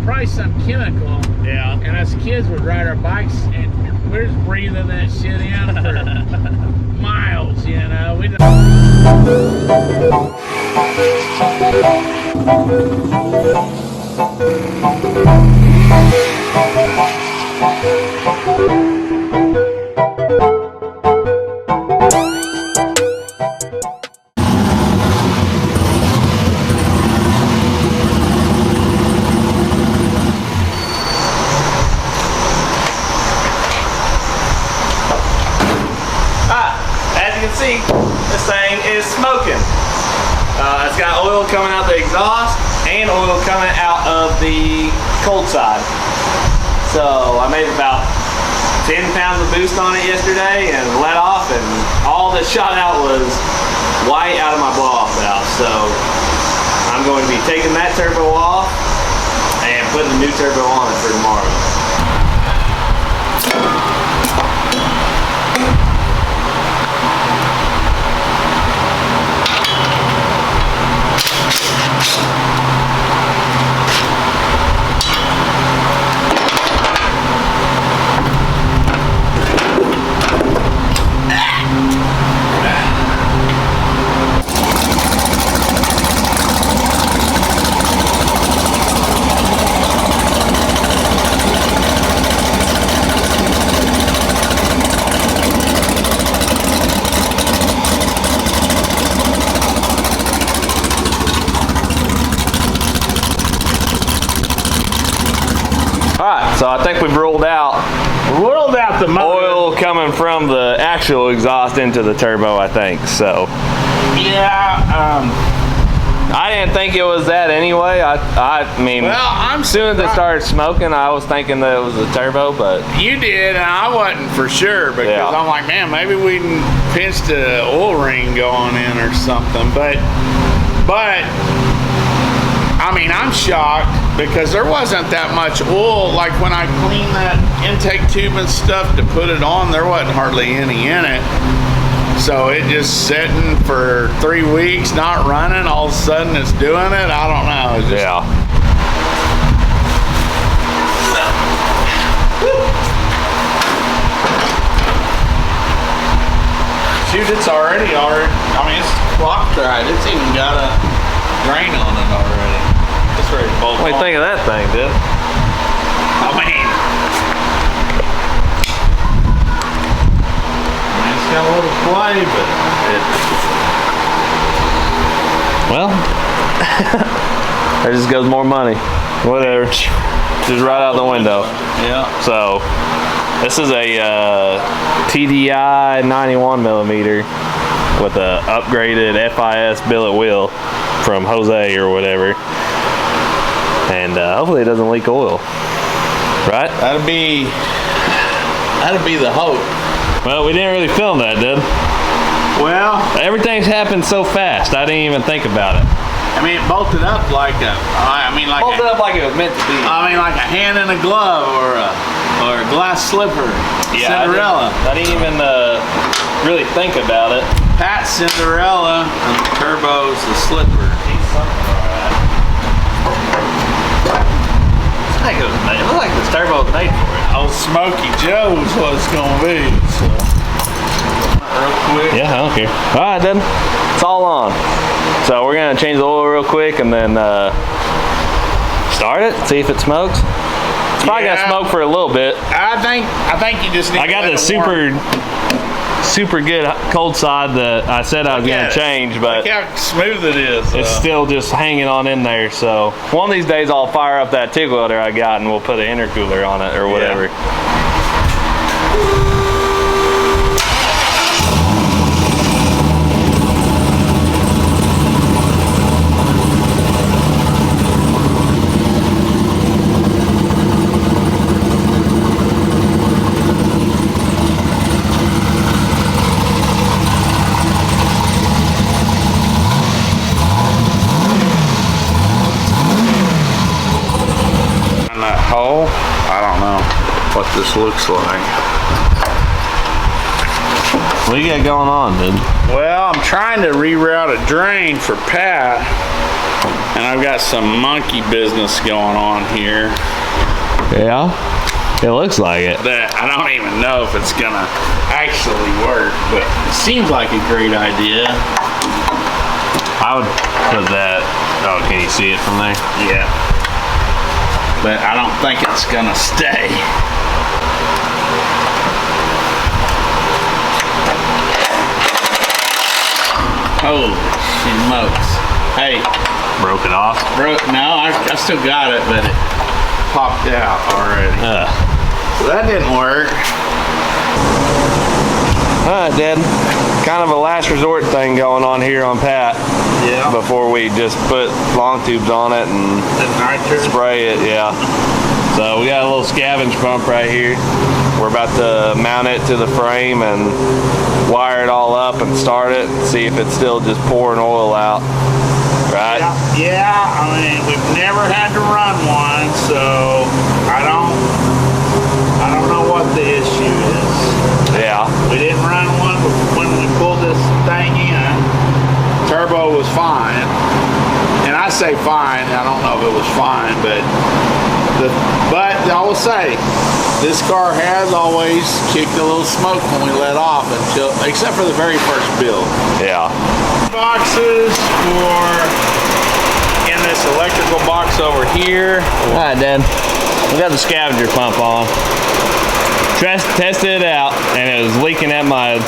probably some chemical. Yeah. And us kids would ride our bikes and we're just breathing that shit in for miles, you know. We see, this thing is smoking. It's got oil coming out the exhaust and oil coming out of the cold side. So I made about 10 pounds of boost on it yesterday and let off, and all that shot out was white out of my blow-off valve. So I'm going to be taking that turbo off and putting a new turbo on it for tomorrow. Alright, so I think we've ruled out the motor. oil coming from the actual exhaust into the turbo, I think, so. Yeah, I didn't think it was that anyway. I mean, well, as soon as it started smoking, I was thinking that it was the turbo, but. you did, and I wasn't for sure because Yeah. I'm like, man, maybe we can pinch the oil ring going in or something. But I mean, I'm shocked because there wasn't that much oil. Like when I cleaned that intake tube and stuff to put it on, there wasn't hardly any in it. So it just sitting for 3 weeks, not running. All of a sudden, it's doing it. I don't know. It's just, Yeah. shoot, it's already. I mean, it's clocked right. It's even got a grain on it already. It's ready to bolt What do you on. think of that thing, dude? I mean, it's got a little play, but Well, there just goes more money. Whatever. Just right out the window. yeah. So, this is a TDI 91 millimeter with a upgraded FIS billet wheel from Jose or whatever. And hopefully it doesn't leak oil. Right? That'd be the hope. Well, we didn't really film that, did? Well, Everything's happened so fast, I didn't even think about it. I mean, it bolted up like Bolted up like it was meant to be. like a hand in a glove or a glass slipper. Cinderella. I didn't even really think about it. Pat Cinderella and the turbo's the slipper. It looks like this turbo was made for it. Old Smoky Joe's what it's gonna be. So, real quick. Yeah, I don't care. All right, then. It's all on. So we're gonna change the oil real quick and then start it, see if it smokes. It's probably gonna smoke for a little bit. I think you just need. I got the super good cold side that I said I was gonna change, but look how smooth it is. it's still just hanging on in there. So one of these days I'll fire up that TIG welder I got and we'll put an intercooler on it or whatever. hole. I don't know what this looks like. What you got going on, dude? Well, I'm trying to reroute a drain for Pat, And I've got some monkey business going on here Yeah, it looks like it. that I don't even know if it's gonna actually work, but it seems like a great idea. I would put that. Oh, can you see it from there? Yeah. But I don't think it's gonna stay. Holy smokes. Hey, Broke it off. no, I still got it, but it popped out already. So that didn't work. Alright, Dad. Kind of a last resort thing going on here on Pat. Yeah. Before we just put long tubes on it and spray it, yeah. So we got a little Scavenge pump right here. We're about to mount it to the frame and wire it all up and start it and see if it's still just pouring oil out. Right? Yeah, I mean, we've never had to run one, so I don't know what the issue is. Yeah. We didn't run one when we pulled this thing in. Turbo was fine. And I say fine, I don't know if it was fine, but I will say, this car has always kicked a little smoke when we let off until, except for the very first build. Yeah. Boxes for in this electrical box over here. Alright, Dad. We got the Scavenger pump on. Tested it out, and it was leaking at my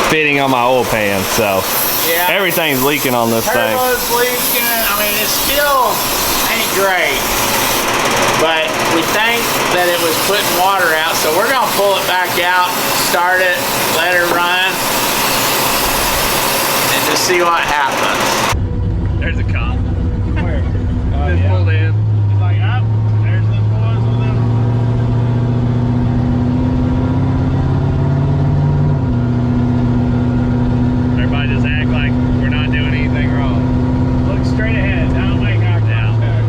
fitting on my oil pan, so Yeah. everything's leaking on this thing. Turbo's leaking. I mean, it still ain't great, but we think that it was putting water out, so we're gonna pull it back out, start it, let it run, and just see what happens. There's a cop. Where? Just pulled in. He's like, oh, there's the boys with them. Everybody just act like we're not doing anything wrong. Look straight ahead. Don't make eye contact.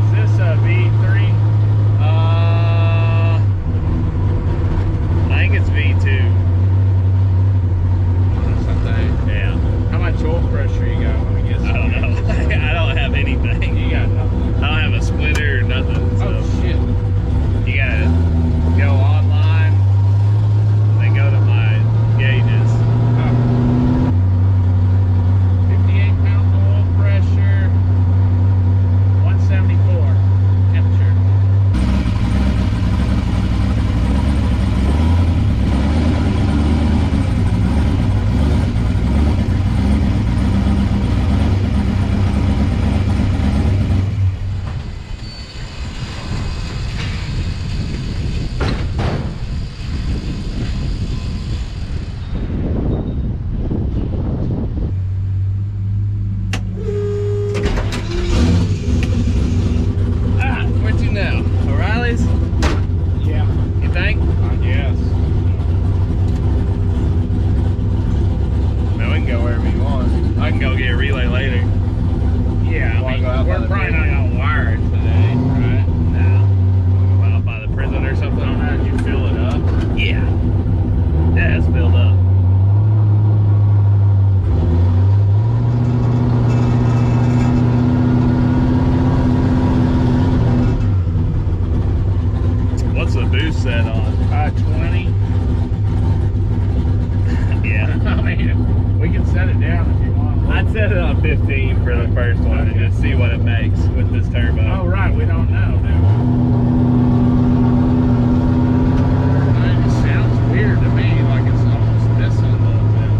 Is this a V3? I think it's V2. Yeah. How much oil pressure you got? Let me guess. I don't know. I don't have anything. You got nothing. I don't have a splitter or nothing. So Oh shit. you gotta go online, then go to my gauges. 58 pounds of oil pressure, 174 temperature. Where to now? O'Reilly's? Yeah, You think? I guess. Man, we can go wherever you want. I can go get a relay later. Yeah, Wanna I mean, go out by we're the probably prison? not gonna wire it today, right? No. Go out by the prison or I don't know, something? did you fill it up? Yeah. Yeah, it's filled up. What's the boost set on? 20. Yeah. I mean, we can set it down if you want. I'd set it on 15 for the first one and just see what it makes with this turbo. Oh, right, we don't know, do we? It just sounds weird to me, like it's almost missing a little bit.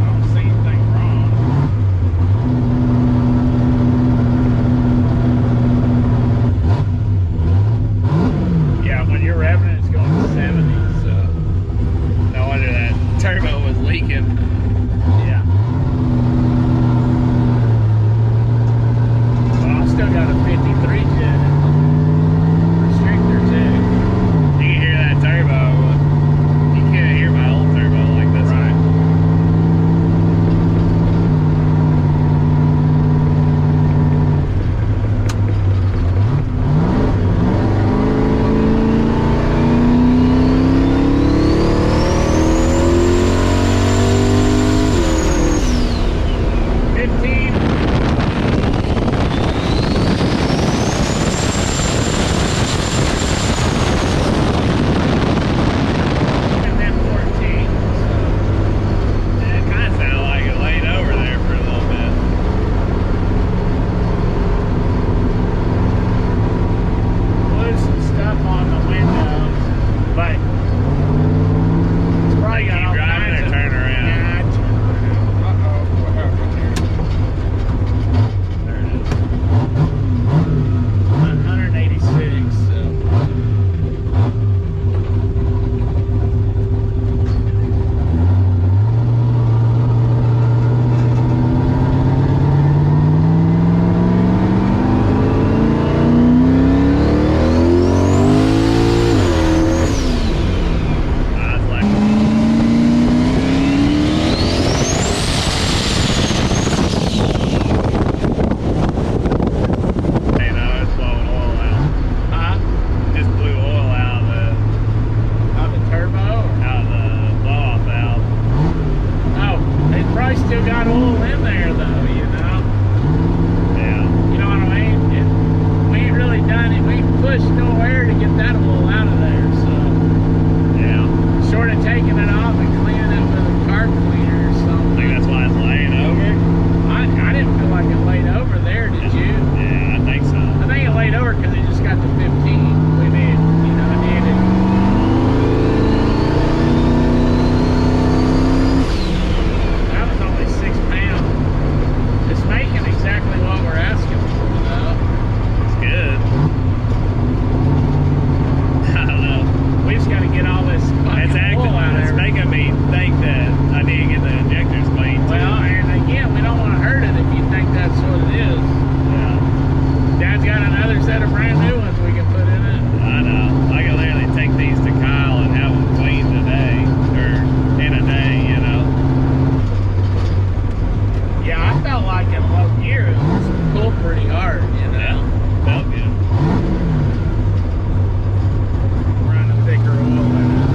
I don't see anything wrong. Yeah, when you're revving it, it's going to 70, so. No wonder that turbo was leaking. Yeah. Well, I've still got a 53 jet restrictor too. You can hear that turbo. You can't hear my old turbo like this Right. one. probably still got oil in there though, you know. Yeah. You know what I mean? We ain't really done it. We ain't pushed nowhere to get that oil out of there. So Yeah. short of taking it off and cleaning it with a carb cleaner or I something. think that's why it's laying over. I didn't feel like it laid over there, did you? Yeah, I think so. I think it laid over because it just got to 15. We made, you know, it needed. That was only 6 pounds. It's making exactly what we're asking for, though. It's good. I don't know. We just got to get all this fucking wool out of It's there. making me think that I need to get the injectors cleaned. Well, and again, we don't want to hurt it if you think that's what it is. Yeah. Dad's got another set of brand new ones we can put in it. I know. I can literally take these to Kyle and have them cleaned today, or in a day, you know. Yeah, I felt like in low gear it was pulled pretty hard, you know. Felt good. Running thicker oil in it.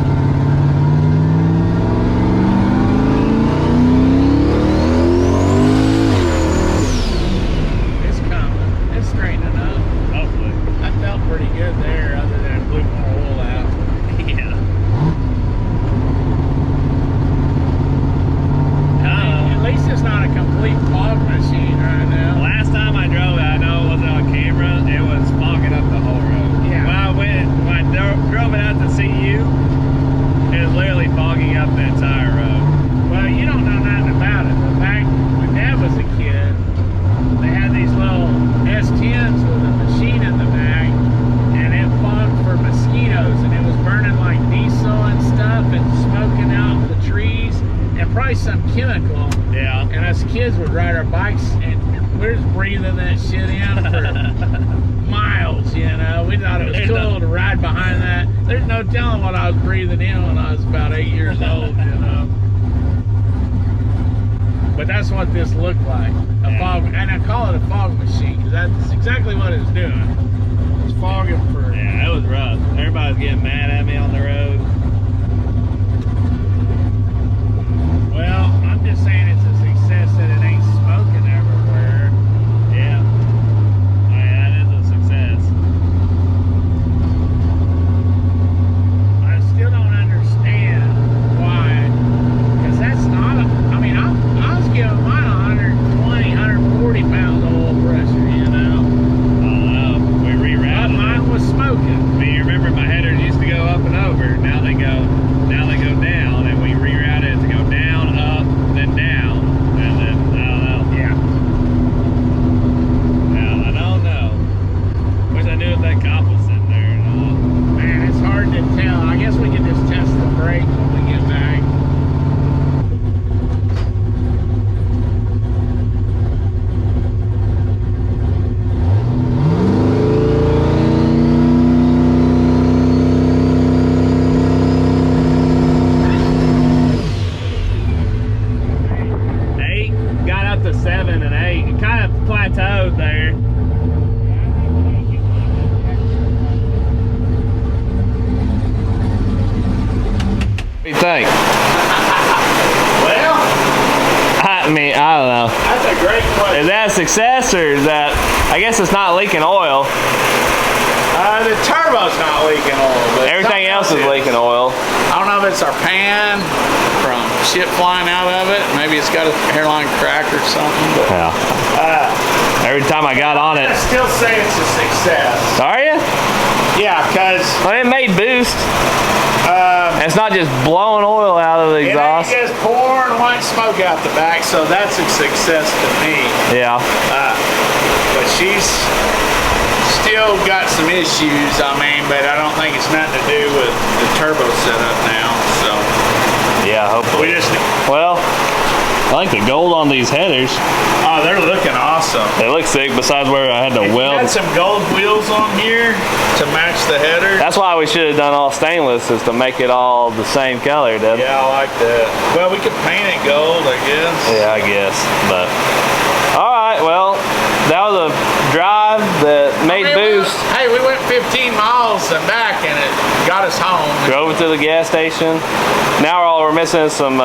It's coming. It's straightening up. Hopefully. I felt pretty good there, other than it blew more oil out. Yeah. At least it's not a complete fog machine right now. Last time I drove it, I know it wasn't on camera, it was fogging up the whole road. Yeah. When I drove it out to see you, it was literally fogging up the entire road. Well, you don't know nothing about it. But back when Dad was a kid, they had these little S10s with a machine in the back, and it fogged for mosquitoes, and it was burning like diesel and stuff, and smoking out the trees, and probably some chemical. Yeah. And us kids would ride our bikes, and we're just breathing that shit in for miles, you know. We thought it was cool to ride behind that. There's no telling what I was breathing in when I was about 8 years old, you know. But that's what this looked like, a fog, and I call it a fog machine because that's exactly what it's doing. It's fogging for. Yeah, it was rough. Everybody was getting mad at me on the road. Well, I'm just saying it's a success that it ain't smoking everywhere. Yeah. I mean, that is a success. I still don't understand why, because that's not a. I mean, I was giving mine 120, 140 pounds of oil pressure, you know. I don't know. We But rerouted mine it. was smoking. I mean, you remember my headers used to go up and over. Now they go down, and we rerouted it to go down, up, then down, and then I don't know. Yeah. Yeah, I don't know. Wish I knew if that cop was sitting there or not. Man, it's hard to tell. I guess we can just test the brake when we get back. Got up to 7 and 8. It kind of plateaued there. What do you think? Well, I mean, I don't know. that's a great question. Is that a success or is that? I guess it's not leaking oil. The turbo's not leaking oil, but Everything else something is leaking oil. I don't know if it's our pan from shit flying out of it. Maybe it's got a hairline crack or something. But Yeah. Every time I got on it. I still say it's a success. Are you? Yeah, because Well, it made boost. It's not just blowing oil out of the it ain't exhaust. just pouring white smoke out the back, so that's a success to me. Yeah. But she's still got some issues, I mean, but I don't think it's nothing to do with the turbo setup now, so. Yeah, hopefully. We just, Well, I like the gold on these headers. oh, they're looking awesome. They look sick besides where I had to If you weld. got some gold wheels on here to match the header. That's why we should have done all stainless, is to make it all the same color, Dad. Yeah, I like that. Well, we could paint it gold, I guess. Yeah, I guess. But all right, well, that was a drive that made boost. We went 15 miles and back, and it got us home. Drove it to the gas station. Now we're missing some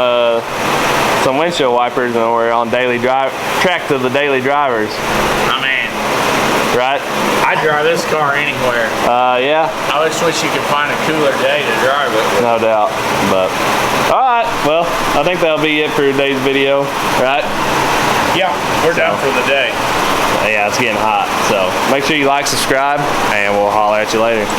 some windshield wipers, and we're on daily drive track to the daily drivers. I mean, Right? I'd drive this car anywhere. Yeah, I just wish you could find a cooler day to drive it. no doubt. But all right, well, I think that'll be it for today's video, right? Yeah, we're done for the day. Yeah, it's getting hot. So make sure you like, subscribe, and we'll holler at you later.